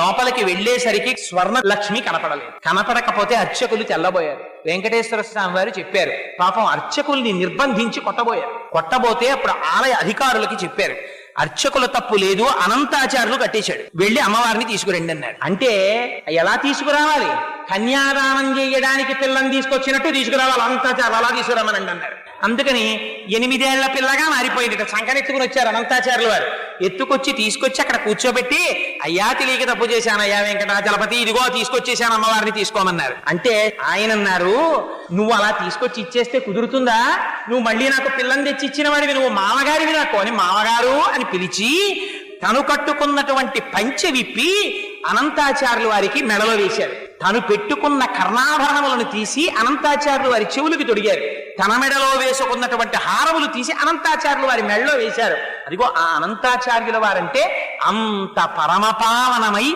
లోపలికి వెళ్లేసరికి స్వర్ణ లక్ష్మి కనపడలేదు. కనపడకపోతే అర్చకులు తెల్లబోయారు. వెంకటేశ్వర స్వామి వారు చెప్పారు, పాపం అర్చకుల్ని నిర్బంధించి కొట్టబోయారు. కొట్టబోతే అప్పుడు ఆలయ అధికారులకి చెప్పారు, అర్చకుల తప్పు లేదు, అనంతాచార్యులు కట్టేశాడు, వెళ్ళి అమ్మవారిని తీసుకురండి అన్నాడు. అంటే ఎలా తీసుకురావాలి? కన్యాదానం చేయడానికి పిల్లని తీసుకొచ్చినట్టు తీసుకురావాలి, అనంతాచార్యులు అలా తీసుకురామనండి అన్నాడు. అందుకని 8 ఏళ్ల పిల్లగా మారిపోయింది. సంకనెత్తుకుని వచ్చారు అనంతాచార్యులు వారు. ఎత్తుకొచ్చి తీసుకొచ్చి అక్కడ కూర్చోబెట్టి, అయ్యా తెలియక తప్పు చేశాను అయ్యా వెంకటాచలపతి, ఇదిగో తీసుకొచ్చేసాను అమ్మవారిని తీసుకోమన్నారు. అంటే ఆయన అన్నారు, నువ్వు అలా తీసుకొచ్చి ఇచ్చేస్తే కుదురుతుందా? నువ్వు మళ్ళీ నాకు పిల్లని తెచ్చి ఇచ్చిన వాడివి, నువ్వు మామగారివి నాకు అని మామగారు అని పిలిచి తను కట్టుకున్నటువంటి పంచె విప్పి అనంతాచార్యులు వారికి మెడలో వేశారు. తను పెట్టుకున్న కర్ణాభరణములను తీసి అనంతాచార్యులు వారి చెవులకు తొడిగారు. తన మెడలో వేసుకున్నటువంటి హారములు తీసి అనంతాచార్యులు వారి మెడలో వేశారు. అదిగో ఆ అనంతాచార్యుల వారంటే అంత పరమపావనమై